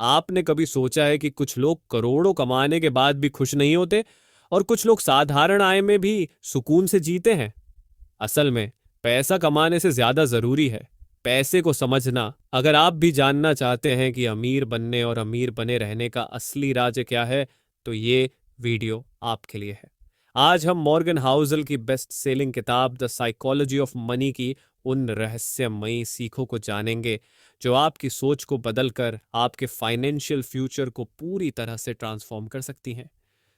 आपने कभी सोचा है कि कुछ लोग करोड़ों कमाने के बाद भी खुश नहीं होते और कुछ लोग साधारण आय में भी सुकून से जीते हैं? असल में पैसा कमाने से ज्यादा जरूरी है पैसे को समझना। अगर आप भी जानना चाहते हैं कि अमीर बनने और अमीर बने रहने का असली राज क्या है, तो ये वीडियो आपके लिए है। आज हम मॉर्गन हाउसल की बेस्ट सेलिंग किताब द साइकोलॉजी ऑफ मनी की उन रहस्यमयी सीखों को जानेंगे जो आपकी सोच को बदलकर आपके फाइनेंशियल फ्यूचर को पूरी तरह से ट्रांसफॉर्म कर सकती हैं।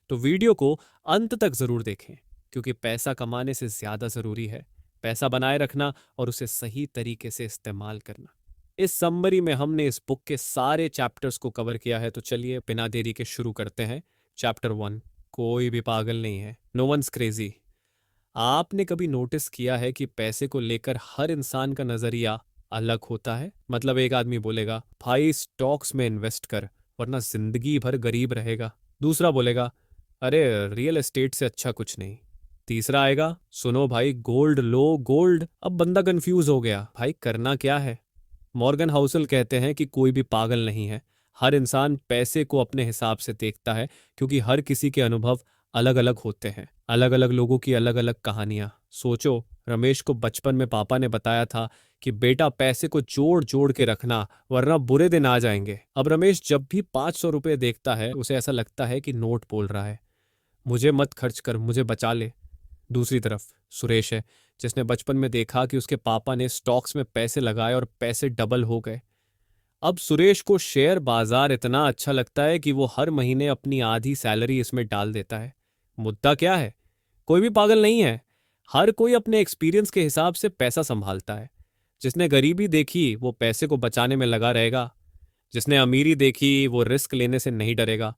तो वीडियो को अंत तक जरूर देखें, क्योंकि पैसा कमाने से ज्यादा जरूरी है पैसा बनाए रखना और उसे सही तरीके से इस्तेमाल करना। इस समरी में हमने इस बुक के सारे चैप्टर्स को कवर किया है, तो चलिए बिना देरी के शुरू करते हैं। चैप्टर 1, कोई भी पागल नहीं है, नो वंस क्रेजी। आपने कभी नोटिस किया है कि पैसे को लेकर हर इंसान का नजरिया अलग होता है? मतलब एक आदमी बोलेगा भाई स्टॉक्स में इन्वेस्ट कर वरना जिंदगी भर गरीब रहेगा। दूसरा बोलेगा अरे रियल एस्टेट से अच्छा कुछ नहीं। तीसरा आएगा सुनो भाई गोल्ड लो गोल्ड। अब बंदा कंफ्यूज हो गया, भाई करना क्या है? मॉर्गन हाउसल कहते हैं कि कोई भी पागल नहीं है, हर इंसान पैसे को अपने हिसाब से देखता है, क्योंकि हर किसी के अनुभव अलग अलग होते हैं, अलग अलग लोगों की अलग अलग कहानियां। सोचो, रमेश को बचपन में पापा ने बताया था कि बेटा पैसे को जोड़ जोड़ के रखना वरना बुरे दिन आ जाएंगे। अब रमेश जब भी 500 रुपये देखता है उसे ऐसा लगता है कि नोट बोल रहा है, मुझे मत खर्च कर, मुझे बचा ले। दूसरी तरफ सुरेश है, जिसने बचपन में देखा कि उसके पापा ने स्टॉक्स में पैसे लगाए और पैसे डबल हो गए। अब सुरेश को शेयर बाजार इतना अच्छा लगता है कि वो हर महीने अपनी आधी सैलरी इसमें डाल देता है। मुद्दा क्या है? कोई भी पागल नहीं है, हर कोई अपने एक्सपीरियंस के हिसाब से पैसा संभालता है। जिसने गरीबी देखी वो पैसे को बचाने में लगा रहेगा, जिसने अमीरी देखी वो रिस्क लेने से नहीं डरेगा,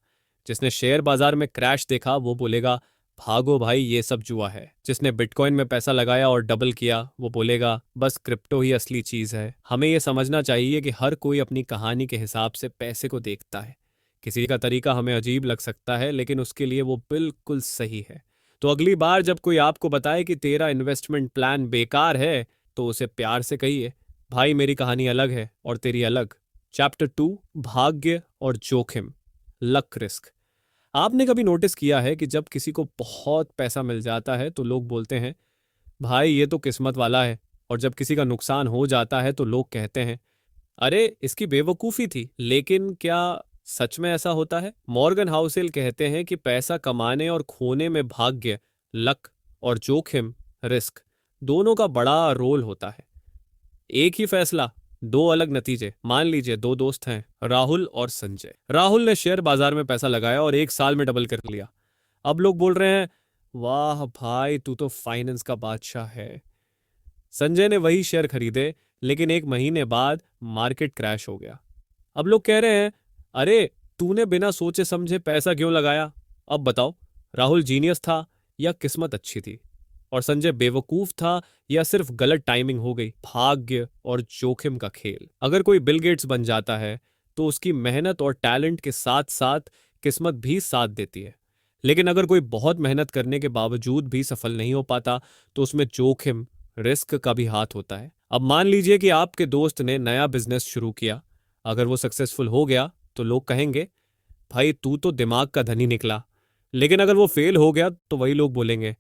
जिसने शेयर बाजार में क्रैश देखा वो बोलेगा भागो भाई ये सब जुआ है, जिसने बिटकॉइन में पैसा लगाया और डबल किया वो बोलेगा बस क्रिप्टो ही असली चीज है। हमें ये समझना चाहिए कि हर कोई अपनी कहानी के हिसाब से पैसे को देखता है। किसी का तरीका हमें अजीब लग सकता है, लेकिन उसके लिए वो बिल्कुल सही है। तो अगली बार जब कोई आपको बताए कि तेरा इन्वेस्टमेंट प्लान बेकार है, तो उसे प्यार से कहिए भाई मेरी कहानी अलग है और तेरी अलग। चैप्टर 2, भाग्य और जोखिम, लक रिस्क। आपने कभी नोटिस किया है कि जब किसी को बहुत पैसा मिल जाता है तो लोग बोलते हैं भाई ये तो किस्मत वाला है, और जब किसी का नुकसान हो जाता है तो लोग कहते हैं अरे इसकी बेवकूफ़ी थी। लेकिन क्या सच में ऐसा होता है? मॉर्गन हाउसेल कहते हैं कि पैसा कमाने और खोने में भाग्य, लक और जोखिम, रिस्क, दोनों का बड़ा रोल होता है। एक ही फैसला, दो अलग नतीजे। मान लीजिए दो दोस्त हैं, राहुल और संजय। राहुल ने शेयर बाजार में पैसा लगाया और 1 साल में डबल कर लिया। अब लोग बोल रहे हैं वाह भाई तू तो फाइनेंस का बादशाह है। संजय ने वही शेयर खरीदे, लेकिन 1 महीने बाद मार्केट क्रैश हो गया। अब लोग कह रहे हैं अरे तूने बिना सोचे समझे पैसा क्यों लगाया? अब बताओ, राहुल जीनियस था या किस्मत अच्छी थी? और संजय बेवकूफ था या सिर्फ गलत टाइमिंग हो गई? भाग्य और जोखिम का खेल। अगर कोई बिल गेट्स बन जाता है तो उसकी मेहनत और टैलेंट के साथ साथ किस्मत भी साथ देती है। लेकिन अगर कोई बहुत मेहनत करने के बावजूद भी सफल नहीं हो पाता, तो उसमें जोखिम, रिस्क का भी हाथ होता है। अब मान लीजिए कि आपके दोस्त ने नया बिजनेस शुरू किया। अगर वो सक्सेसफुल हो गया तो लोग कहेंगे भाई तू तो दिमाग का धनी निकला। लेकिन अगर वो फेल हो गया तो वही लोग बोलेंगे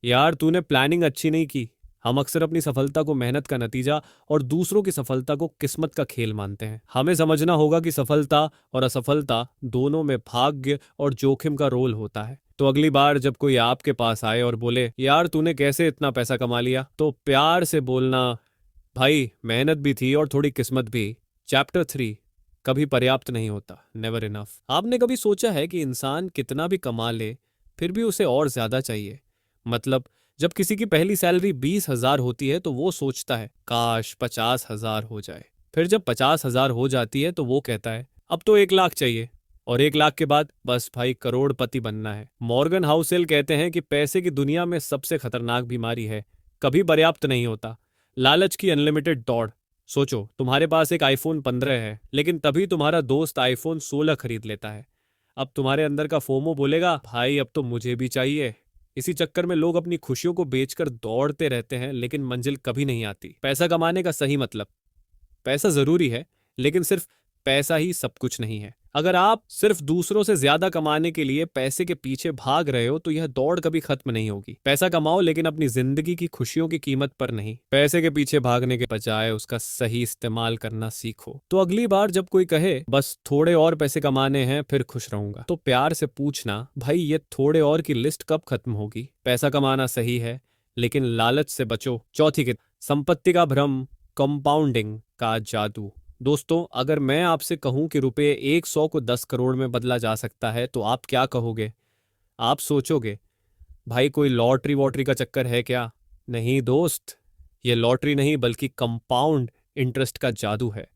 यार तूने प्लानिंग अच्छी नहीं की। हम अक्सर अपनी सफलता को मेहनत का नतीजा और दूसरों की सफलता को किस्मत का खेल मानते हैं। हमें समझना होगा कि सफलता और असफलता दोनों में भाग्य और जोखिम का रोल होता है। तो अगली बार जब कोई आपके पास आए और बोले यार तूने कैसे इतना पैसा कमा लिया, तो प्यार से बोलना भाई मेहनत भी थी और थोड़ी किस्मत भी। चैप्टर 3, कभी पर्याप्त नहीं होता, नेवर इनफ। आपने कभी सोचा है कि इंसान कितना भी कमा ले फिर भी उसे और ज्यादा चाहिए? मतलब जब किसी की पहली सैलरी 20,000 होती है तो वो सोचता है काश 50,000 हो जाए। फिर जब 50,000 हो जाती है तो वो कहता है अब तो 1 लाख चाहिए। और 1 लाख के बाद बस भाई करोड़पति बनना है। मॉर्गन हाउसेल कहते हैं कि पैसे की दुनिया में सबसे खतरनाक बीमारी है कभी पर्याप्त नहीं होता, लालच की अनलिमिटेड दौड़। सोचो तुम्हारे पास एक आईफोन 15 है, लेकिन तभी तुम्हारा दोस्त आईफोन 16 खरीद लेता है। अब तुम्हारे अंदर का फोमो बोलेगा भाई अब तो मुझे भी चाहिए। इसी चक्कर में लोग अपनी खुशियों को बेचकर दौड़ते रहते हैं, लेकिन मंजिल कभी नहीं आती। पैसा कमाने का सही मतलब, पैसा जरूरी है लेकिन सिर्फ पैसा ही सब कुछ नहीं है। अगर आप सिर्फ दूसरों से ज्यादा कमाने के लिए पैसे के पीछे भाग रहे हो तो यह दौड़ कभी खत्म नहीं होगी। पैसा कमाओ लेकिन अपनी जिंदगी की खुशियों की कीमत पर नहीं। पैसे के पीछे भागने के बजाय उसका सही इस्तेमाल करना सीखो। तो अगली बार जब कोई कहे बस थोड़े और पैसे कमाने हैं फिर खुश रहूंगा, तो प्यार से पूछना, भाई ये थोड़े और की लिस्ट कब खत्म होगी? पैसा कमाना सही है लेकिन लालच से बचो। चौथी किताब, संपत्ति का भ्रम, कंपाउंडिंग का जादू। दोस्तों, अगर मैं आपसे कहूं कि रुपए 100 को 10 करोड़ में बदला जा सकता है तो आप क्या कहोगे? आप सोचोगे भाई कोई लॉटरी वॉटरी का चक्कर है क्या? नहीं दोस्त, ये लॉटरी नहीं बल्कि कंपाउंड इंटरेस्ट का जादू है।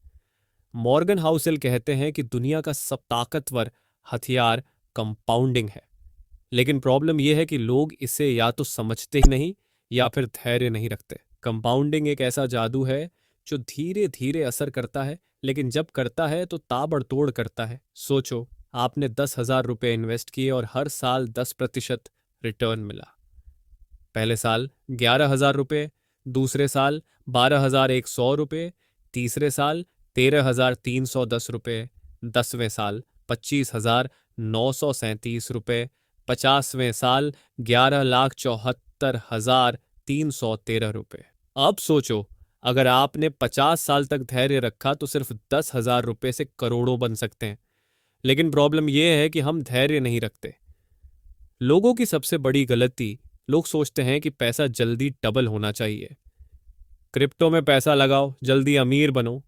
मॉर्गन हाउसेल कहते हैं कि दुनिया का सब ताकतवर हथियार कंपाउंडिंग है। लेकिन प्रॉब्लम यह है कि लोग इसे या तो समझते ही नहीं या फिर धैर्य नहीं रखते। कंपाउंडिंग एक ऐसा जादू है जो धीरे धीरे असर करता है, लेकिन जब करता है तो ताबड़तोड़ करता है। सोचो, आपने 10,000 रुपये इन्वेस्ट किए और हर साल 10% रिटर्न मिला। पहले साल 11,000 रुपये, दूसरे साल 12,100 रुपये, तीसरे साल 13,310 रुपये, 10वें साल 25,937 रुपये, 50वें साल 11,74,313 रुपये। अब सोचो, अगर आपने 50 साल तक धैर्य रखा तो सिर्फ 10,000 रुपये से करोड़ों बन सकते हैं। लेकिन प्रॉब्लम यह है कि हम धैर्य नहीं रखते। लोगों की सबसे बड़ी गलती, लोग सोचते हैं कि पैसा जल्दी डबल होना चाहिए। क्रिप्टो में पैसा लगाओ, जल्दी अमीर बनो।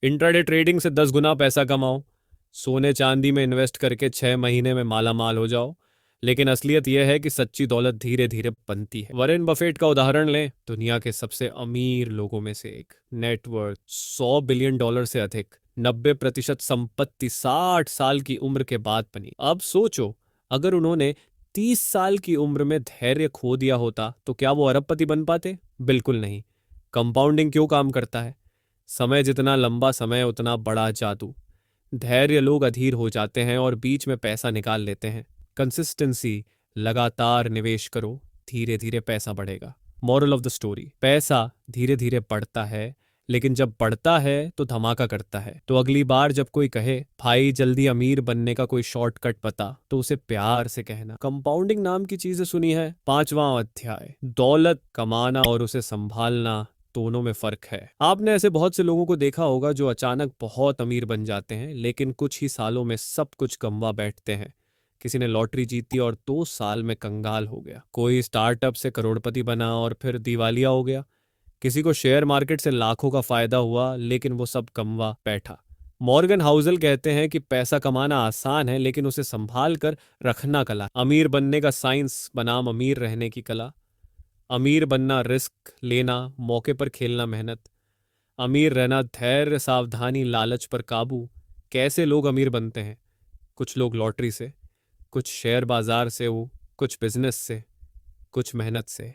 इंट्राडे ट्रेडिंग से 10 गुना पैसा कमाओ। सोने चांदी में इन्वेस्ट करके 6 महीने में माला माल हो जाओ। लेकिन असलियत यह है कि सच्ची दौलत धीरे धीरे बनती है। वॉरेन बफेट का उदाहरण लें, दुनिया के सबसे अमीर लोगों में से एक, नेटवर्थ $100 बिलियन से अधिक, 90% संपत्ति 60 साल की उम्र के बाद बनी। अब सोचो, अगर उन्होंने 30 साल की उम्र में धैर्य खो दिया होता तो क्या वो अरबपति बन पाते? बिल्कुल नहीं। कंपाउंडिंग क्यों काम करता है? समय जितना लंबा समय उतना बड़ा जादू। धैर्य, लोग अधीर हो जाते हैं और बीच में पैसा निकाल लेते हैं। कंसिस्टेंसी, लगातार निवेश करो, धीरे धीरे पैसा बढ़ेगा। मॉरल ऑफ द स्टोरी, पैसा धीरे धीरे बढ़ता है लेकिन जब बढ़ता है तो धमाका करता है। तो अगली बार जब कोई कहे भाई जल्दी अमीर बनने का कोई शॉर्टकट बता, तो उसे प्यार से कहना, कंपाउंडिंग नाम की चीजें सुनी है? 5वां अध्याय, दौलत कमाना और उसे संभालना, दोनों में फर्क है। आपने ऐसे बहुत से लोगों को देखा होगा जो अचानक बहुत अमीर बन जाते हैं लेकिन कुछ ही सालों में सब कुछ गंवा बैठते हैं। किसी ने लॉटरी जीती और 2 साल में कंगाल हो गया। कोई स्टार्टअप से करोड़पति बना और फिर दिवालिया हो गया। किसी को शेयर मार्केट से लाखों का फायदा हुआ लेकिन वो सब गंवा बैठा। मॉर्गन हाउसेल कहते हैं कि पैसा कमाना आसान है लेकिन उसे संभाल कर रखना कला। अमीर बनने का साइंस बनाम अमीर रहने की कला। अमीर बनना रिस्क लेना, मौके पर खेलना मेहनत। अमीर रहना धैर्य, सावधानी, लालच पर काबू। कैसे लोग अमीर बनते हैं? कुछ लोग लॉटरी से, कुछ शेयर बाजार से, वो कुछ बिजनेस से, कुछ मेहनत से।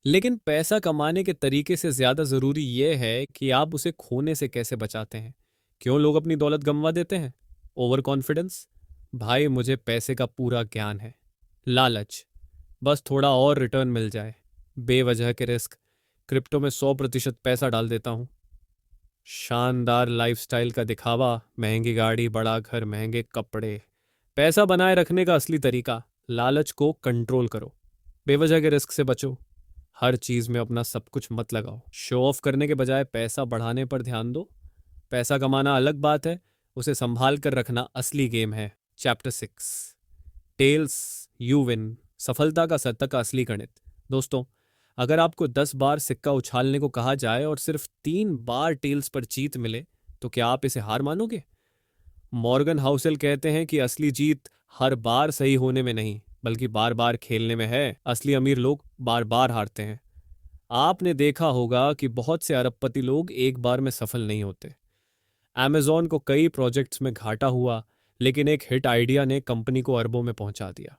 लेकिन पैसा कमाने के तरीके से ज्यादा जरूरी यह है कि आप उसे खोने से कैसे बचाते हैं। क्यों लोग अपनी दौलत गंवा देते हैं? ओवर कॉन्फिडेंस, भाई मुझे पैसे का पूरा ज्ञान है। लालच, बस थोड़ा और रिटर्न मिल जाए। बेवजह के रिस्क, क्रिप्टो में 100% पैसा डाल देता हूं। शानदार लाइफस्टाइल का दिखावा, महंगी गाड़ी, बड़ा घर, महंगे कपड़े। पैसा बनाए रखने का असली तरीका, लालच को कंट्रोल करो, बेवजह के रिस्क से बचो। हर चीज में अपना सब कुछ मत लगाओ। शो ऑफ करने के बजाय पैसा बढ़ाने पर ध्यान दो। पैसा कमाना अलग बात है, उसे संभाल कर रखना असली गेम है। चैप्टर 6, टेल्स यू विन, सफलता का सत्ता का असली गणित। दोस्तों, अगर आपको 10 बार सिक्का उछालने को कहा जाए और सिर्फ 3 बार टेल्स पर जीत मिले तो क्या आप इसे हार मानोगे? मॉर्गन हाउसेल कहते हैं कि असली जीत हर बार सही होने में नहीं बल्कि बार बार खेलने में है। असली अमीर लोग बार बार हारते हैं। आपने देखा होगा कि बहुत से अरबपति लोग एक बार में सफल नहीं होते। अमेज़न को कई प्रोजेक्ट्स में घाटा हुआ लेकिन एक हिट आइडिया ने कंपनी को अरबों में पहुंचा दिया।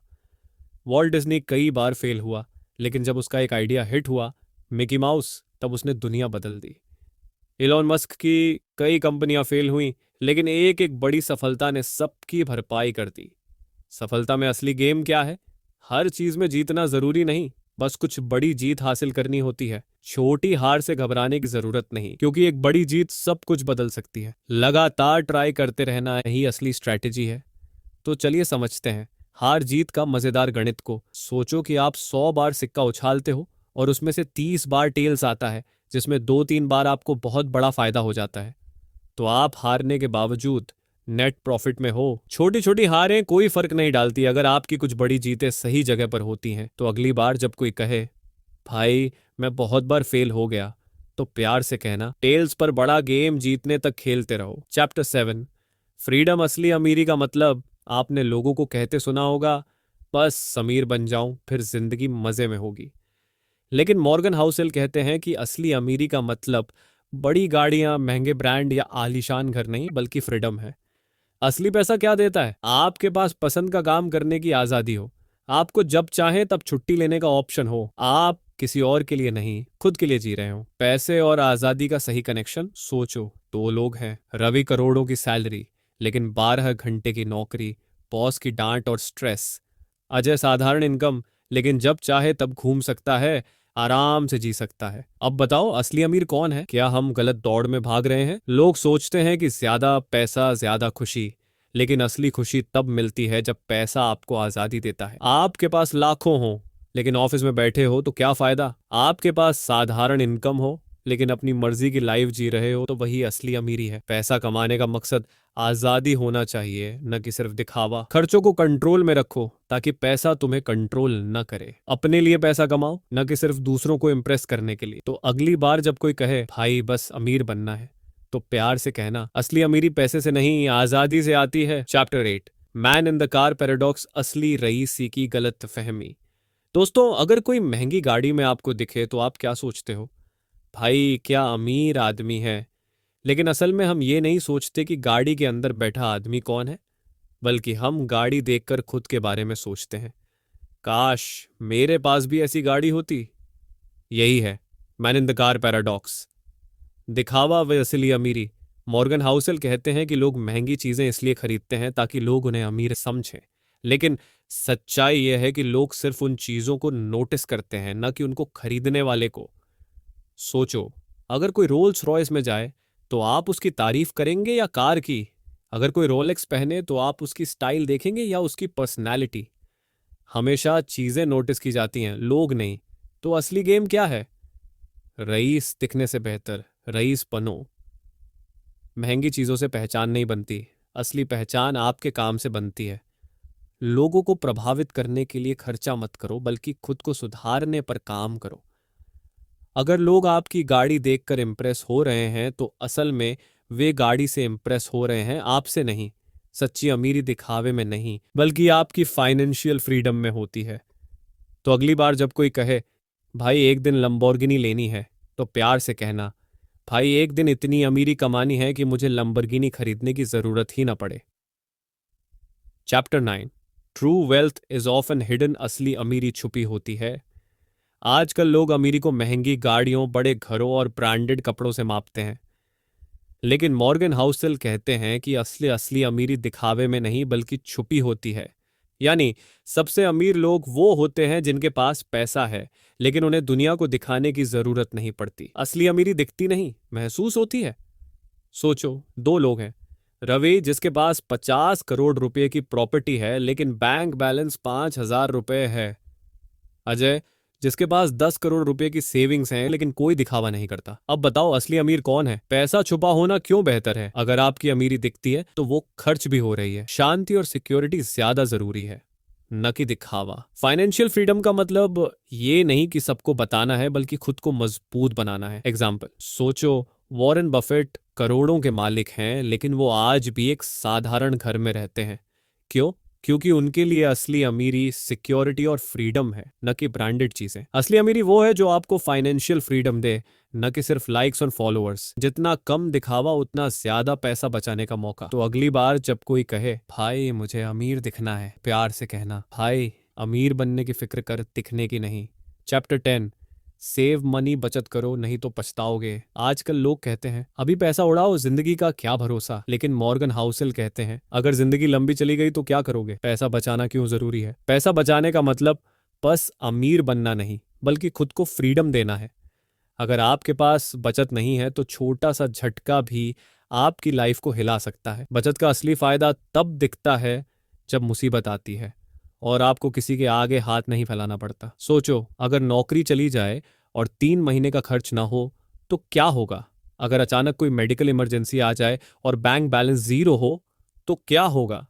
वॉल्ट डिज्नी कई बार फेल हुआ लेकिन जब उसका एक आइडिया हिट हुआ, मिकी माउस, तब उसने दुनिया बदल दी। इलॉन मस्क की कई कंपनियां फेल हुई लेकिन एक एक बड़ी सफलता ने सबकी भरपाई कर दी। सफलता में असली गेम क्या है? हर चीज में जीतना जरूरी नहीं बस कुछ बड़ी जीत हासिल करनी होती है। छोटी हार से घबराने की जरूरत नहीं, क्योंकि एक बड़ी जीत सब कुछ बदल सकती है। लगातार ट्राई करते रहना यही असली स्ट्रैटेजी है। तो चलिए समझते हैं हार जीत का मजेदार गणित को। सोचो कि आप 100 बार सिक्का उछालते हो और उसमें से 30 बार टेल्स आता है, जिसमें 2-3 बार आपको बहुत बड़ा फायदा हो जाता है। तो आप हारने के बावजूद नेट प्रॉफिट में हो। छोटी छोटी हारें कोई फर्क नहीं डालती अगर आपकी कुछ बड़ी जीतें सही जगह पर होती हैं। तो अगली बार जब कोई कहे भाई मैं बहुत बार फेल हो गया, तो प्यार से कहना टेल्स पर बड़ा गेम जीतने तक खेलते रहो। चैप्टर 7, फ्रीडम असली अमीरी का मतलब। आपने लोगों को कहते सुना होगा, बस अमीर बन जाऊं फिर जिंदगी मजे में होगी। लेकिन मॉर्गन हाउसेल कहते हैं कि असली अमीरी का मतलब बड़ी गाड़ियां, महंगे ब्रांड या आलीशान घर नहीं, बल्कि फ्रीडम है। असली पैसा क्या देता है? आपके पास पसंद का काम करने की आजादी हो, आपको जब चाहे तब छुट्टी लेने का ऑप्शन हो, आप किसी और के लिए नहीं खुद के लिए जी रहे हो। पैसे और आजादी का सही कनेक्शन सोचो। 2 लोग हैं, रवि करोड़ों की सैलरी लेकिन 12 घंटे की नौकरी, बॉस की डांट और स्ट्रेस। अजय साधारण इनकम लेकिन जब चाहे तब घूम सकता है, आराम से जी सकता है। अब बताओ असली अमीर कौन है? क्या हम गलत दौड़ में भाग रहे हैं? लोग सोचते हैं कि ज्यादा पैसा ज्यादा खुशी, लेकिन असली खुशी तब मिलती है जब पैसा आपको आजादी देता है। आपके पास लाखों हो लेकिन ऑफिस में बैठे हो तो क्या फायदा? आपके पास साधारण इनकम हो लेकिन अपनी मर्जी की लाइफ जी रहे हो तो वही असली अमीरी है। पैसा कमाने का मकसद आजादी होना चाहिए, न कि सिर्फ दिखावा। खर्चों को कंट्रोल में रखो ताकि पैसा तुम्हें कंट्रोल न करे। अपने लिए पैसा कमाओ, न कि सिर्फ दूसरों को इम्प्रेस करने के लिए। तो अगली बार जब कोई कहे भाई बस अमीर बनना है, तो प्यार से कहना असली अमीरी पैसे से नहीं आजादी से आती है। Chapter 8, man in the car paradox, असली रईसी की गलत फहमी। दोस्तों, अगर कोई महंगी गाड़ी में आपको दिखे तो आप क्या सोचते हो? भाई क्या अमीर आदमी है। लेकिन असल में हम ये नहीं सोचते कि गाड़ी के अंदर बैठा आदमी कौन है, बल्कि हम गाड़ी देखकर खुद के बारे में सोचते हैं, काश मेरे पास भी ऐसी गाड़ी होती। यही है man in the car paradox, दिखावा व असली अमीरी। मॉर्गन हाउसेल कहते हैं कि लोग महंगी चीजें इसलिए खरीदते हैं ताकि लोग उन्हें अमीर समझें, लेकिन सच्चाई यह है कि लोग सिर्फ उन चीजों को नोटिस करते हैं, न कि उनको खरीदने वाले को। सोचो, अगर कोई रोल्स रॉयस में जाए तो आप उसकी तारीफ करेंगे या कार की? अगर कोई रोलेक्स पहने तो आप उसकी स्टाइल देखेंगे या उसकी पर्सनैलिटी? हमेशा चीजें नोटिस की जाती हैं, लोग नहीं। तो असली गेम क्या है? रईस दिखने से बेहतर रईस बनो। महंगी चीजों से पहचान नहीं बनती, असली पहचान आपके काम से बनती है। लोगों को प्रभावित करने के लिए खर्चा मत करो, बल्कि खुद को सुधारने पर काम करो। अगर लोग आपकी गाड़ी देखकर इम्प्रेस हो रहे हैं तो असल में वे गाड़ी से इम्प्रेस हो रहे हैं, आपसे नहीं। सच्ची अमीरी दिखावे में नहीं, बल्कि आपकी फाइनेंशियल फ्रीडम में होती है। तो अगली बार जब कोई कहे भाई एक दिन लंबोर्गिनी लेनी है, तो प्यार से कहना भाई एक दिन इतनी अमीरी कमानी है कि मुझे लंबोर्गिनी खरीदने की जरूरत ही ना पड़े। Chapter 9, true wealth is often hidden, असली अमीरी छुपी होती है। आजकल लोग अमीरी को महंगी गाड़ियों, बड़े घरों और ब्रांडेड कपड़ों से मापते हैं, लेकिन मॉर्गन हाउसेल कहते हैं कि असली असली अमीरी दिखावे में नहीं बल्कि छुपी होती है। यानी सबसे अमीर लोग वो होते हैं जिनके पास पैसा है लेकिन उन्हें दुनिया को दिखाने की जरूरत नहीं पड़ती। असली अमीरी दिखती नहीं, महसूस होती है। सोचो, 2 लोग हैं, रवि जिसके पास 50 करोड़ रुपए की प्रॉपर्टी है लेकिन बैंक बैलेंस 5,000 रुपए है। अजय जिसके पास 10 करोड़ रुपए की सेविंग्स हैं लेकिन कोई दिखावा नहीं करता। अब बताओ असली अमीर कौन है? पैसा छुपा होना क्यों बेहतर है? अगर आपकी अमीरी दिखती है तो वो खर्च भी हो रही है। शांति और सिक्योरिटी ज्यादा जरूरी है, न कि दिखावा। फाइनेंशियल फ्रीडम का मतलब ये नहीं कि सबको बताना है, बल्कि खुद को मजबूत बनाना है। एग्जाम्पल सोचो, वॉरेन बफेट करोड़ों के मालिक हैं लेकिन वो आज भी एक साधारण घर में रहते हैं। क्यों? क्योंकि उनके लिए असली अमीरी सिक्योरिटी और फ्रीडम है, न कि ब्रांडेड चीजें। असली अमीरी वो है जो आपको फाइनेंशियल फ्रीडम दे, न कि सिर्फ लाइक्स और फॉलोअर्स। जितना कम दिखावा उतना ज्यादा पैसा बचाने का मौका। तो अगली बार जब कोई कहे भाई मुझे अमीर दिखना है, प्यार से कहना भाई अमीर बनने की फिक्र कर, दिखने की नहीं। चैप्टर 10, सेव मनी, बचत करो नहीं तो पछताओगे। आजकल लोग कहते हैं अभी पैसा उड़ाओ, जिंदगी का क्या भरोसा। लेकिन मॉर्गन हाउसेल कहते हैं अगर जिंदगी लंबी चली गई तो क्या करोगे? पैसा बचाना क्यों जरूरी है? पैसा बचाने का मतलब बस अमीर बनना नहीं, बल्कि खुद को फ्रीडम देना है। अगर आपके पास बचत नहीं है तो छोटा सा झटका भी आपकी लाइफ को हिला सकता है। बचत का असली फायदा तब दिखता है जब मुसीबत आती है और आपको किसी के आगे हाथ नहीं फैलाना पड़ता। सोचो, अगर नौकरी चली जाए और 3 महीने का खर्च ना हो तो क्या होगा? अगर अचानक कोई मेडिकल इमरजेंसी आ जाए और बैंक बैलेंस जीरो हो तो क्या होगा?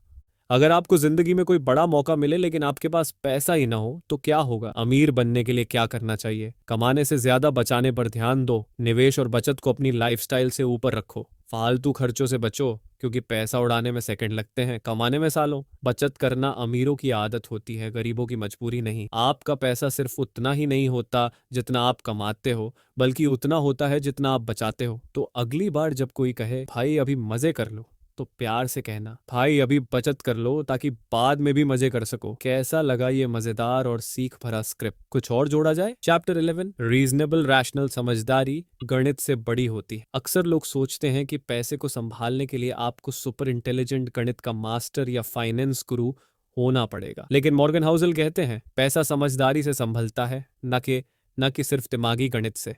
अगर आपको जिंदगी में कोई बड़ा मौका मिले लेकिन आपके पास पैसा ही ना हो तो क्या होगा? अमीर बनने के लिए क्या करना चाहिए? कमाने से ज्यादा बचाने पर ध्यान दो। निवेश और बचत को अपनी लाइफस्टाइल से ऊपर रखो। फालतू खर्चों से बचो, क्योंकि पैसा उड़ाने में सेकंड लगते हैं, कमाने में सालों। बचत करना अमीरों की आदत होती है, गरीबों की मजबूरी नहीं। आपका पैसा सिर्फ उतना ही नहीं होता जितना आप कमाते हो, बल्कि उतना होता है जितना आप बचाते हो। तो अगली बार जब कोई कहे भाई अभी मजे कर लो, तो प्यार से कहना भाई अभी बचत कर लो ताकि बाद में भी मजे कर सको। कैसा लगा ये मजेदार और सीख भरा स्क्रिप्ट? कुछ और जोड़ा जाए? चैप्टर 11, रीजनेबल रैशनल समझदारी गणित से बड़ी होती है। अक्सर लोग सोचते हैं कि पैसे को संभालने के लिए आपको सुपर इंटेलिजेंट गणित का मास्टर या फाइनेंस गुरु होना पड़ेगा, लेकिन मॉर्गन हाउसल कहते हैं पैसा समझदारी से संभलता है, न कि सिर्फ दिमागी गणित से।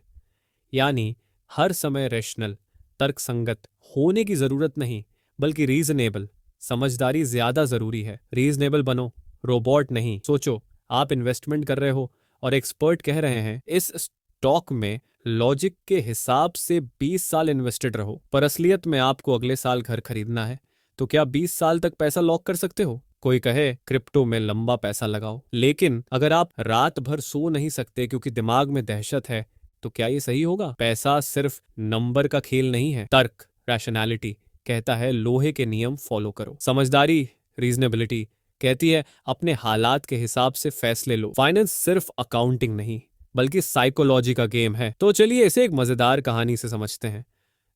यानी हर समय रैशनल, तर्कसंगत होने की जरूरत नहीं, बल्कि रीजनेबल समझदारी ज्यादा जरूरी है। रीजनेबल बनो, रोबोट नहीं। सोचो, आप इन्वेस्टमेंट कर रहे हो और एक्सपर्ट कह रहे हैं इस स्टॉक में लॉजिक के हिसाब से 20 साल इन्वेस्टेड रहो, पर असलियत में आपको अगले साल घर खरीदना है, तो क्या 20 साल तक पैसा लॉक कर सकते हो? कोई कहे क्रिप्टो में लंबा पैसा लगाओ, लेकिन अगर आप रात भर सो नहीं सकते क्योंकि दिमाग में दहशत है, तो क्या ये सही होगा? पैसा सिर्फ नंबर का खेल नहीं है। तर्क, रैशनैलिटी कहता है लोहे के नियम फॉलो करो। समझदारी, रीजनेबिलिटी कहती है अपने हालात के हिसाब से फैसले लो। फाइनेंस सिर्फ अकाउंटिंग नहीं, बल्कि साइकोलॉजी का गेम है। तो चलिए इसे एक मजेदार कहानी से समझते हैं।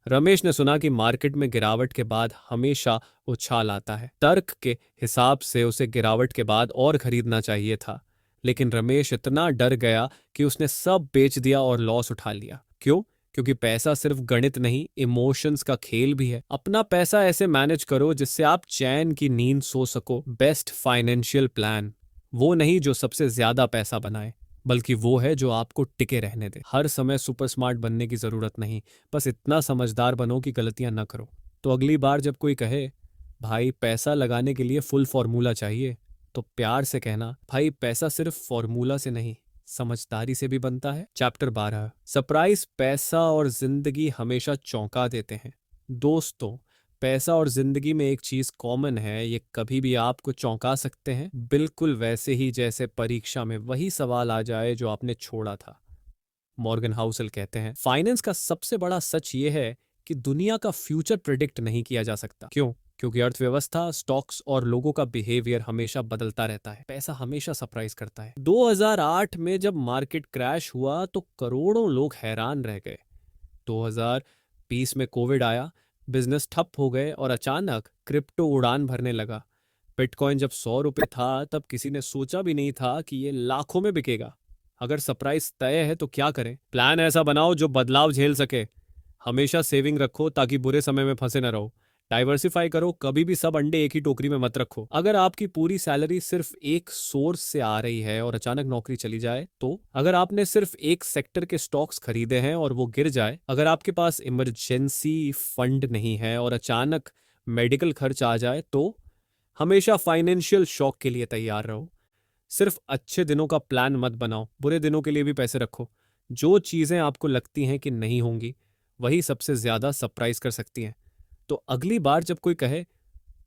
रमेश ने सुना कि मार्केट में गिरावट के बाद हमेशा उछाल आता है। तर्क के हिसाब से उसे गिरावट के बाद और खरीदना चाहिए था, लेकिन रमेश इतना डर गया कि उसने सब बेच दिया और लॉस उठा लिया। क्यों? क्योंकि पैसा सिर्फ गणित नहीं, इमोशंस का खेल भी है। अपना पैसा ऐसे मैनेज करो जिससे आप चैन की नींद सो सको। बेस्ट फाइनेंशियल प्लान वो नहीं जो सबसे ज्यादा पैसा बनाए, बल्कि वो है जो आपको टिके रहने दे। हर समय सुपर स्मार्ट बनने की जरूरत नहीं, बस इतना समझदार बनो कि गलतियां न करो। तो अगली बार जब कोई कहे भाई पैसा लगाने के लिए फुल फॉर्मूला चाहिए, तो प्यार से कहना भाई पैसा सिर्फ फॉर्मूला से नहीं, समझदारी से भी बनता है। चैप्टर 12, सरप्राइज पैसा और जिंदगी हमेशा चौंका देते हैं। दोस्तों, पैसा और जिंदगी में एक चीज कॉमन है, ये कभी भी आपको चौंका सकते हैं, बिल्कुल वैसे ही जैसे परीक्षा में वही सवाल आ जाए जो आपने छोड़ा था। मॉर्गन हाउसल कहते हैं फाइनेंस का सबसे बड़ा सच ये है कि दुनिया का फ्यूचर प्रिडिक्ट नहीं किया जा सकता। क्यों? क्योंकि अर्थव्यवस्था, स्टॉक्स और लोगों का बिहेवियर हमेशा बदलता रहता है। पैसा हमेशा सरप्राइज करता है। 2008 में जब मार्केट क्रैश हुआ तो करोड़ों लोग हैरान रह गए। 2020 में कोविड आया, बिजनेस ठप हो गए और अचानक क्रिप्टो उड़ान भरने लगा। बिटकॉइन जब 100 रुपये था तब किसी ने सोचा भी नहीं था कि ये लाखों में बिकेगा। अगर सरप्राइज तय है तो क्या करें? प्लान ऐसा बनाओ जो बदलाव झेल सके। हमेशा सेविंग रखो ताकि बुरे समय में फंसे न रहो। डाइवर्सिफाई करो, कभी भी सब अंडे एक ही टोकरी में मत रखो। अगर आपकी पूरी सैलरी सिर्फ एक सोर्स से आ रही है और अचानक नौकरी चली जाए तो? अगर आपने सिर्फ एक सेक्टर के स्टॉक्स खरीदे हैं और वो गिर जाए? अगर आपके पास इमरजेंसी फंड नहीं है और अचानक मेडिकल खर्च आ जाए तो? हमेशा फाइनेंशियल शॉक के लिए तैयार रहो। सिर्फ अच्छे दिनों का प्लान मत बनाओ, बुरे दिनों के लिए भी पैसे रखो। जो चीजें आपको लगती हैं कि नहीं होंगी, वही सबसे ज्यादा सरप्राइज कर सकती हैं। तो अगली बार जब कोई कहे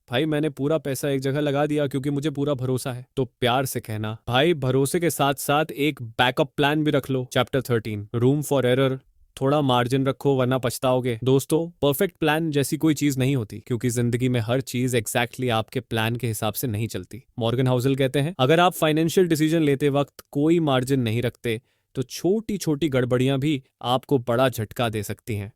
भाई मैंने पूरा पैसा एक जगह लगा दिया क्योंकि मुझे पूरा भरोसा है, तो प्यार से कहना भाई भरोसे के साथ साथ एक बैकअप प्लान भी रख लो। चैप्टर 13, रूम फॉर एरर, थोड़ा मार्जिन रखो वरना पछताओगे। दोस्तों, परफेक्ट प्लान जैसी कोई चीज नहीं होती, क्योंकि जिंदगी में हर चीज एग्जैक्टली आपके प्लान के हिसाब से नहीं चलती। मॉर्गन हाउसल कहते हैं अगर आप फाइनेंशियल डिसीजन लेते वक्त कोई मार्जिन नहीं रखते तो छोटी छोटी गड़बड़ियां भी आपको बड़ा झटका दे सकती हैं।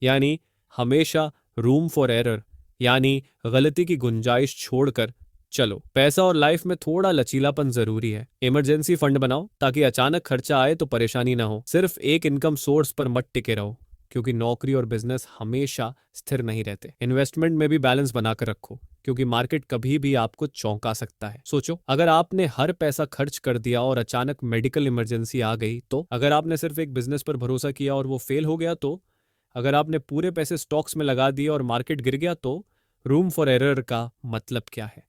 यानी हमेशा रूम फॉर एरर, यानी गलती की गुंजाइश छोड़कर चलो। पैसा और लाइफ में थोड़ा लचीलापन जरूरी है। इमरजेंसी फंड बनाओ ताकि अचानक खर्चा आए तो परेशानी ना हो। सिर्फ एक इनकम सोर्स पर मत टिके रहो। क्योंकि नौकरी और बिजनेस हमेशा स्थिर नहीं रहते। इन्वेस्टमेंट में भी बैलेंस बनाकर रखो, क्योंकि मार्केट कभी भी आपको चौंका सकता है। सोचो, अगर आपने हर पैसा खर्च कर दिया और अचानक मेडिकल इमरजेंसी आ गई तो? अगर आपने सिर्फ एक बिजनेस पर भरोसा किया और वो फेल हो गया तो? अगर आपने पूरे पैसे स्टॉक्स में लगा दिए और मार्केट गिर गया तो? रूम फॉर एरर का मतलब क्या है?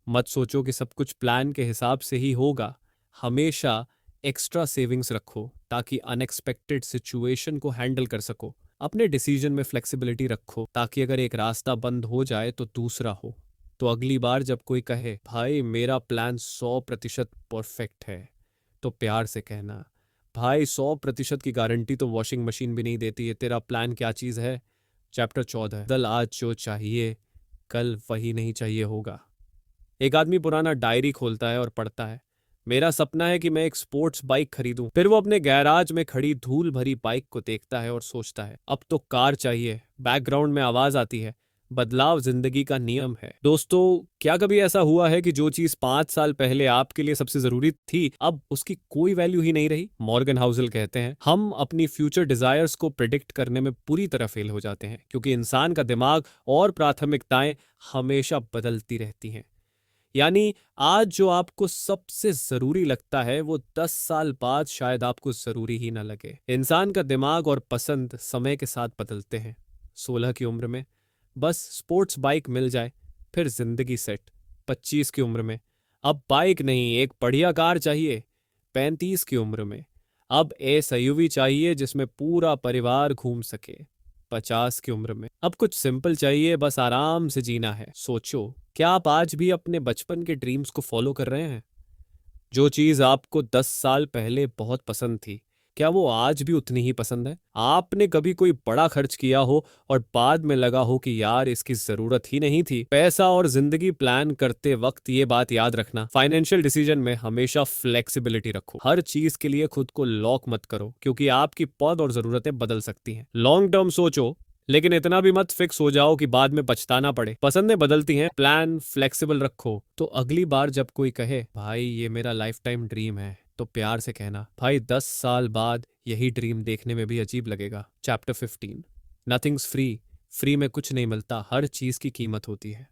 मत सोचो कि सब कुछ प्लान के हिसाब से ही होगा। हमेशा एक्स्ट्रा सेविंग्स रखो ताकि अनएक्सपेक्टेड सिचुएशन को हैंडल कर सको। अपने डिसीजन में फ्लेक्सिबिलिटी रखो ताकि अगर एक रास्ता बंद हो जाए तो दूसरा हो। तो अगली बार जब कोई कहे भाई मेरा प्लान 100% परफेक्ट है, तो प्यार से कहना भाई 100% की गारंटी तो वॉशिंग मशीन भी नहीं देती है, तेरा प्लान क्या चीज़ है? चैप्टर 14, दल आज जो चाहिए कल वही नहीं चाहिए होगा। एक आदमी पुराना डायरी खोलता है और पढ़ता है, मेरा सपना है कि मैं एक स्पोर्ट्स बाइक खरीदूं। फिर वो अपने गैराज में खड़ी धूल भरी बाइक को देखता है और सोचता है अब तो कार चाहिए। बैकग्राउंड में आवाज आती है, बदलाव जिंदगी का नियम है। दोस्तों, क्या कभी ऐसा हुआ है कि जो चीज 5 साल पहले आपके लिए सबसे जरूरी थी अब उसकी कोई वैल्यू ही नहीं रही? मॉर्गन हाउसल कहते हैं, हम अपनी फ्यूचर डिजायर्स को प्रिडिक्ट करने में पूरी तरह फेल हो जाते हैं, क्योंकि इंसान का दिमाग और प्राथमिकताएं हमेशा बदलती रहती हैं। यानी आज जो आपको सबसे जरूरी लगता है वो 10 साल बाद शायद आपको जरूरी ही ना लगे। इंसान का दिमाग और पसंद समय के साथ बदलते हैं। 16 की उम्र में बस स्पोर्ट्स बाइक मिल जाए, फिर जिंदगी सेट। 25 की उम्र में अब बाइक नहीं एक बढ़िया कार चाहिए। 35 की उम्र में अब एसयूवी चाहिए जिसमें पूरा परिवार घूम सके। 50 की उम्र में अब कुछ सिंपल चाहिए, बस आराम से जीना है। सोचो, क्या आप आज भी अपने बचपन के ड्रीम्स को फॉलो कर रहे हैं? जो चीज आपको 10 साल पहले बहुत पसंद थी, क्या वो आज भी उतनी ही पसंद है? आपने कभी कोई बड़ा खर्च किया हो और बाद में लगा हो कि यार इसकी जरूरत ही नहीं थी? पैसा और जिंदगी प्लान करते वक्त ये बात याद रखना, फाइनेंशियल डिसीजन में हमेशा फ्लेक्सिबिलिटी रखो। हर चीज के लिए खुद को लॉक मत करो, क्योंकि आपकी पद और जरूरतें बदल सकती हैं। लॉन्ग टर्म सोचो, लेकिन इतना भी मत फिक्स हो जाओ कि बाद में पछताना पड़े। पसंदें बदलती हैं, प्लान फ्लेक्सिबल रखो। तो अगली बार जब कोई कहे भाई ये मेरा लाइफ टाइम ड्रीम है, तो प्यार से कहना भाई 10 साल बाद यही ड्रीम देखने में भी अजीब लगेगा। Chapter 15, nothings free. फ्री में कुछ नहीं मिलता, हर चीज की कीमत होती है।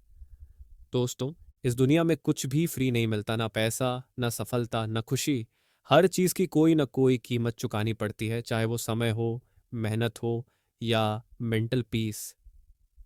दोस्तों, इस दुनिया में कुछ भी फ्री नहीं मिलता, ना पैसा, ना सफलता, ना खुशी। हर चीज की कोई ना कोई कीमत चुकानी पड़ती है, चाहे वो समय हो, मेहनत हो या मेंटल पीस।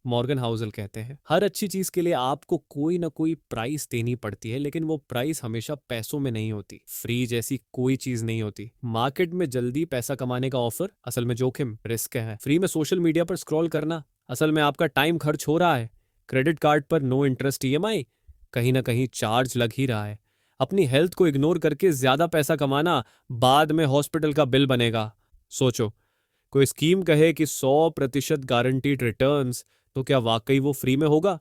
मॉर्गन हाउसल कहते हैं, हर अच्छी चीज के लिए आपको कोई ना कोई प्राइस देनी पड़ती है, लेकिन वो प्राइस हमेशा पैसों में नहीं होती। फ्री जैसी कोई चीज नहीं होती। मार्केट में जल्दी पैसा कमाने का ऑफर, असल में जोखिम, रिस्क है। फ्री में सोशल मीडिया पर स्क्रॉल करना, असल में आपका टाइम खर्च हो रहा है। क्रेडिट कार्ड पर नो इंटरेस्ट ईएमआई, कहीं ना कहीं चार्ज लग ही रहा है। अपनी हेल्थ को इग्नोर करके ज्यादा पैसा कमाना, बाद में हॉस्पिटल का बिल बनेगा। सोचो, कोई स्कीम कहे कि 100% गारंटीड रिटर्न्स, तो क्या वाकई वो फ्री में होगा?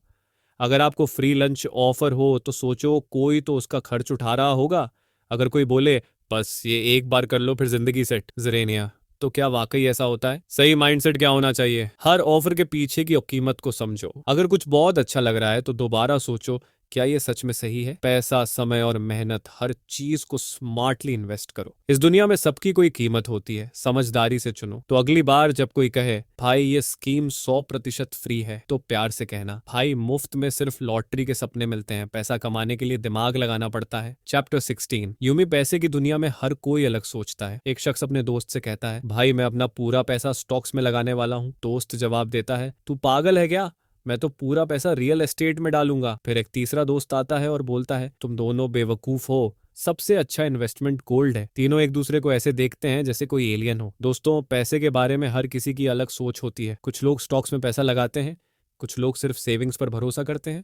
अगर आपको फ्री लंच ऑफर हो तो सोचो कोई तो उसका खर्च उठा रहा होगा। अगर कोई बोले बस ये एक बार कर लो फिर जिंदगी सेट, जरेनिया, तो क्या वाकई ऐसा होता है? सही माइंडसेट क्या होना चाहिए? हर ऑफर के पीछे की कीमत को समझो। अगर कुछ बहुत अच्छा लग रहा है तो दोबारा सोचो, क्या ये सच में सही है? पैसा, समय और मेहनत, हर चीज को स्मार्टली इन्वेस्ट करो। इस दुनिया में सबकी कोई कीमत होती है, समझदारी से चुनो। तो अगली बार जब कोई कहे भाई ये स्कीम 100% फ्री है, तो प्यार से कहना भाई मुफ्त में सिर्फ लॉटरी के सपने मिलते हैं, पैसा कमाने के लिए दिमाग लगाना पड़ता है। चैप्टर 16, यूं ही पैसे की दुनिया में हर कोई अलग सोचता है। एक शख्स अपने दोस्त से कहता है भाई मैं अपना पूरा पैसा स्टॉक्स में लगाने वाला हूँ। दोस्त जवाब देता है तू पागल है क्या, मैं तो पूरा पैसा रियल एस्टेट में डालूंगा। फिर एक तीसरा दोस्त आता है और बोलता है तुम दोनों बेवकूफ हो, सबसे अच्छा इन्वेस्टमेंट गोल्ड है। तीनों एक दूसरे को ऐसे देखते हैं जैसे कोई एलियन हो। दोस्तों, पैसे के बारे में हर किसी की अलग सोच होती है। कुछ लोग स्टॉक्स में पैसा लगाते हैं, कुछ लोग सिर्फ सेविंग्स पर भरोसा करते हैं,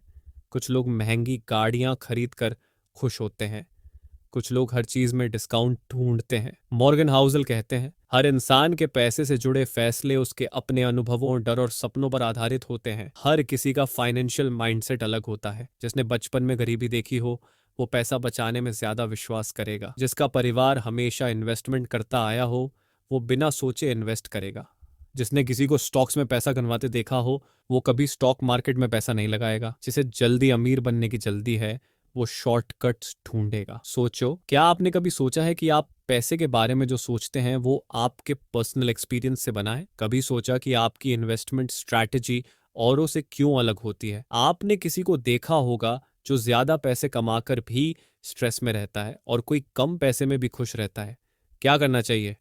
कुछ लोग महंगी गाड़ियां खरीद कर खुश होते हैं, कुछ लोग हर चीज में डिस्काउंट ढूंढते हैं। मॉर्गन हाउसल कहते हैं हर इंसान के पैसे से जुड़े फैसले उसके अपने अनुभवों, डर और सपनों पर आधारित होते हैं। हर किसी का फाइनेंशियल माइंडसेट अलग होता है। जिसने बचपन में गरीबी देखी हो वो पैसा बचाने में ज्यादा विश्वास करेगा। जिसका परिवार हमेशा इन्वेस्टमेंट करता आया हो वो बिना सोचे इन्वेस्ट करेगा। जिसने किसी को स्टॉक्स में पैसा गंवाते देखा हो वो कभी स्टॉक मार्केट में पैसा नहीं लगाएगा। जिसे जल्दी अमीर बनने की जल्दी है वो शॉर्टकट्स ढूंढेगा। सोचो, क्या आपने कभी सोचा है कि आप पैसे के बारे में जो सोचते हैं वो आपके पर्सनल एक्सपीरियंस से बना है? कभी सोचा कि आपकी इन्वेस्टमेंट स्ट्रैटेजी औरों से क्यों अलग होती है? आपने किसी को देखा होगा जो ज्यादा पैसे कमाकर भी स्ट्रेस में रहता है और कोई कम पैसे में भी खुश रहता है। क्या करना चाहिए?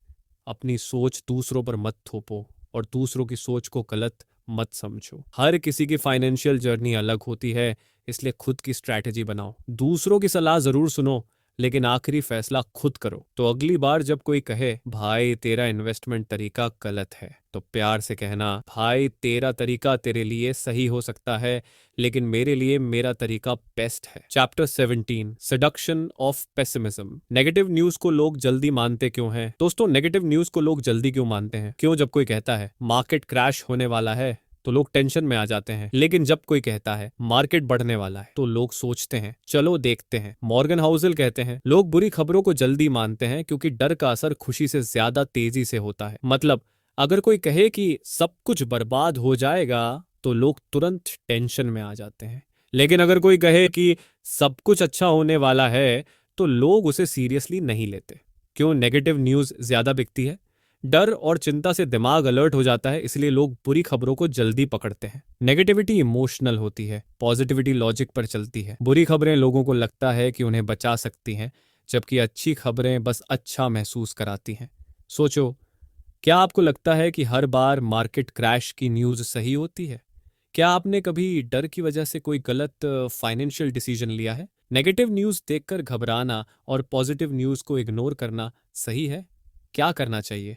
अपनी सोच दूसरों पर मत थोपो और दूसरों की सोच को गलत मत समझो। हर किसी की फाइनेंशियल जर्नी अलग होती है, इसलिए खुद की स्ट्रैटेजी बनाओ। दूसरों की सलाह जरूर सुनो, लेकिन आखिरी फैसला खुद करो। तो अगली बार जब कोई कहे भाई तेरा इन्वेस्टमेंट तरीका गलत है, तो प्यार से कहना भाई तेरा तरीका तेरे लिए सही हो सकता है, लेकिन मेरे लिए मेरा तरीका बेस्ट है। Chapter 17, seduction of pessimism. Negative news को लोग जल्दी मानते क्यों हैं? दोस्तों, नेगेटिव न्यूज को लोग जल्दी क्यों मानते हैं? क्यों? जब कोई कहता है मार्केट क्रैश होने वाला है तो लोग टेंशन में आ जाते हैं, लेकिन जब कोई कहता है मार्केट बढ़ने वाला है तो लोग सोचते हैं चलो देखते हैं। मॉर्गन हाउसल कहते हैं लोग बुरी खबरों को जल्दी मानते हैं क्योंकि डर का असर खुशी से ज्यादा तेजी से होता है। मतलब अगर कोई कहे कि सब कुछ बर्बाद हो जाएगा तो लोग तुरंत टेंशन में आ जाते हैं, लेकिन अगर कोई कहे कि सब कुछ अच्छा होने वाला है तो लोग उसे सीरियसली नहीं लेते। क्यों नेगेटिव न्यूज ज्यादा बिकती है? डर और चिंता से दिमाग अलर्ट हो जाता है, इसलिए लोग बुरी खबरों को जल्दी पकड़ते हैं। नेगेटिविटी इमोशनल होती है, पॉजिटिविटी लॉजिक पर चलती है। बुरी खबरें लोगों को लगता है कि उन्हें बचा सकती हैं, जबकि अच्छी खबरें बस अच्छा महसूस कराती हैं। सोचो, क्या आपको लगता है कि हर बार मार्केट क्रैश की न्यूज़ सही होती है? क्या आपने कभी डर की वजह से कोई गलत फाइनेंशियल डिसीजन लिया है? नेगेटिव न्यूज़ देखकर घबराना और पॉजिटिव न्यूज़ को इग्नोर करना सही है? क्या करना चाहिए?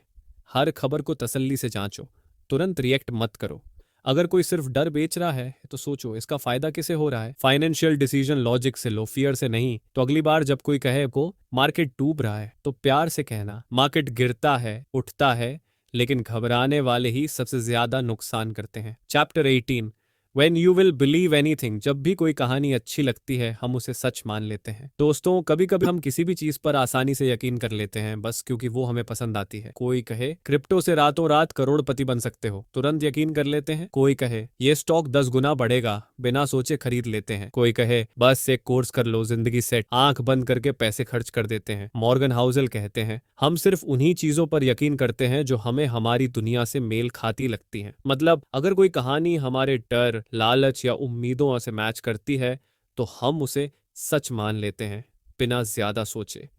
हर खबर को तसल्ली से जांचो, तुरंत रिएक्ट मत करो। अगर कोई सिर्फ डर बेच रहा है तो सोचो इसका फायदा किसे हो रहा है। फाइनेंशियल डिसीजन लॉजिक से लो, फियर से नहीं। तो अगली बार जब कोई कहे को मार्केट डूब रहा है तो प्यार से कहना मार्केट गिरता है, उठता है, लेकिन घबराने वाले ही सबसे ज्यादा नुकसान करते हैं। Chapter 18, when you will believe anything. जब भी कोई कहानी अच्छी लगती है हम उसे सच मान लेते हैं। दोस्तों, कभी कभी हम किसी भी चीज पर आसानी से यकीन कर लेते हैं बस क्योंकि वो हमें पसंद आती है। कोई कहे क्रिप्टो से रातों रात करोड़पति बन सकते हो, तुरंत यकीन कर लेते हैं। कोई कहे ये स्टॉक 10 गुना बढ़ेगा, बिना सोचे खरीद लेते हैं। कोई कहे बस एक कोर्स कर लो जिंदगी सेट, आंख बंद करके पैसे खर्च कर देते हैं। मॉर्गन हाउसल कहते हैं हम सिर्फ उन्हीं चीजों पर यकीन करते हैं जो हमें हमारी दुनिया से मेल खाती लगती हैं। मतलब अगर कोई कहानी हमारे डर, लालच या उम्मीदों से मैच करती है तो हम उसे सच मान लेते हैं बिना ज्यादा सोचे।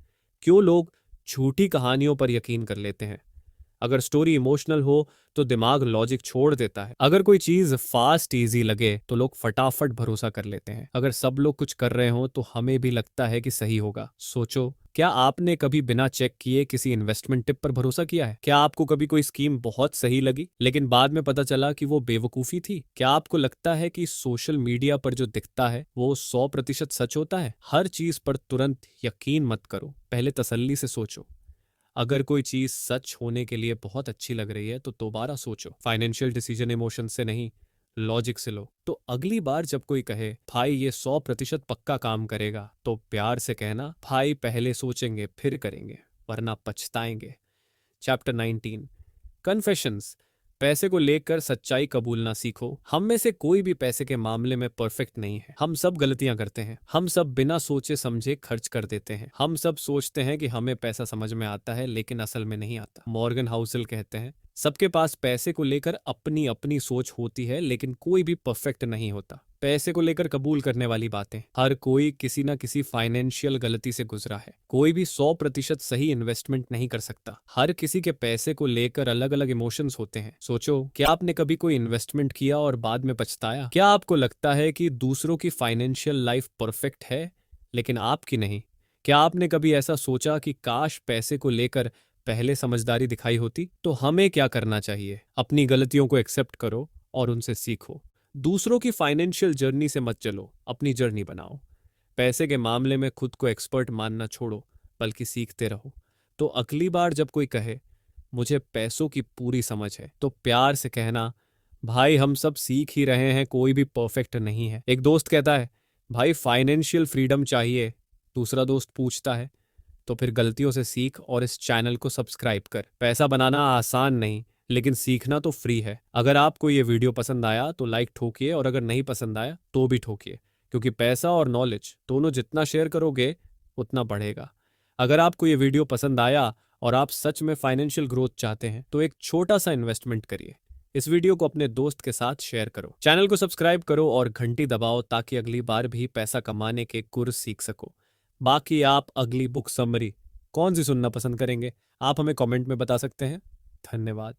क्यों लोग झूठी कहानियों पर यकीन कर लेते हैं? अगर स्टोरी इमोशनल हो तो दिमाग लॉजिक छोड़ देता है। अगर कोई चीज फास्ट इजी लगे तो लोग फटाफट भरोसा कर लेते हैं। अगर सब लोग कुछ कर रहे हो तो हमें भी लगता है कि सही होगा। सोचो, क्या आपने कभी बिना चेक किए किसी इन्वेस्टमेंट टिप पर भरोसा किया है? क्या आपको कभी कोई स्कीम बहुत सही लगी लेकिन बाद में पता चला कि वो बेवकूफी थी? क्या आपको लगता है कि सोशल मीडिया पर जो दिखता है वो 100% सच होता है? हर चीज पर तुरंत यकीन मत करो, पहले तसल्ली से सोचो। अगर कोई चीज सच होने के लिए बहुत अच्छी लग रही है तो दोबारा सोचो। फाइनेंशियल डिसीजन इमोशन से नहीं, लॉजिक से लो। तो अगली बार जब कोई कहे भाई ये 100% पक्का काम करेगा तो प्यार से कहना भाई पहले सोचेंगे फिर करेंगे, वरना पछताएंगे। Chapter 19, confessions. पैसे को लेकर सच्चाई कबूलना सीखो। हम में से कोई भी पैसे के मामले में परफेक्ट नहीं है। हम सब गलतियां करते हैं। हम सब बिना सोचे समझे खर्च कर देते हैं। हम सब सोचते हैं कि हमें पैसा समझ में आता है, लेकिन असल में नहीं आता। मॉर्गन हाउसल कहते हैं सबके पास पैसे को लेकर अपनी अपनी सोच होती है, लेकिन कोई भी परफेक्ट नहीं होता। पैसे को लेकर कबूल करने वाली बातें, हर कोई किसी ना किसी फाइनेंशियल गलती से गुजरा है। कोई भी 100% सही इन्वेस्टमेंट नहीं कर सकता। हर किसी के पैसे को लेकर अलग अलग इमोशंस होते हैं। सोचो, क्या आपने कभी कोई इन्वेस्टमेंट किया और बाद में पछताया? क्या आपको लगता है कि दूसरों की फाइनेंशियल लाइफ परफेक्ट है लेकिन आपकी नहीं? क्या आपने कभी ऐसा सोचा कि काश पैसे को लेकर पहले समझदारी दिखाई होती? तो हमें क्या करना चाहिए? अपनी गलतियों को एक्सेप्ट करो और उनसे सीखो। दूसरों की फाइनेंशियल जर्नी से मत चलो, अपनी जर्नी बनाओ। पैसे के मामले में खुद को एक्सपर्ट मानना छोड़ो, बल्कि सीखते रहो। तो अगली बार जब कोई कहे मुझे पैसों की पूरी समझ है, तो प्यार से कहना भाई हम सब सीख ही रहे हैं, कोई भी परफेक्ट नहीं है। एक दोस्त कहता है भाई फाइनेंशियल फ्रीडम चाहिए। दूसरा दोस्त पूछता है तो फिर गलतियों से सीख और इस चैनल को सब्सक्राइब कर। पैसा बनाना आसान नहीं, लेकिन सीखना तो फ्री है। अगर आपको ये वीडियो पसंद आया तो लाइक ठोकिए, और अगर नहीं पसंद आया तो भी ठोकिए, क्योंकि पैसा और नॉलेज दोनों जितना शेयर करोगे उतना बढ़ेगा। अगर आपको ये वीडियो पसंद आया और आप सच में फाइनेंशियल ग्रोथ चाहते हैं तो एक छोटा सा इन्वेस्टमेंट करिए। इस वीडियो को अपने दोस्त के साथ शेयर करो, चैनल को सब्सक्राइब करो और घंटी दबाओ ताकि अगली बार भी पैसा कमाने के गुर सीख सको। बाकी आप अगली बुक समरी कौन सी सुनना पसंद करेंगे, आप हमें कमेंट में बता सकते हैं। धन्यवाद।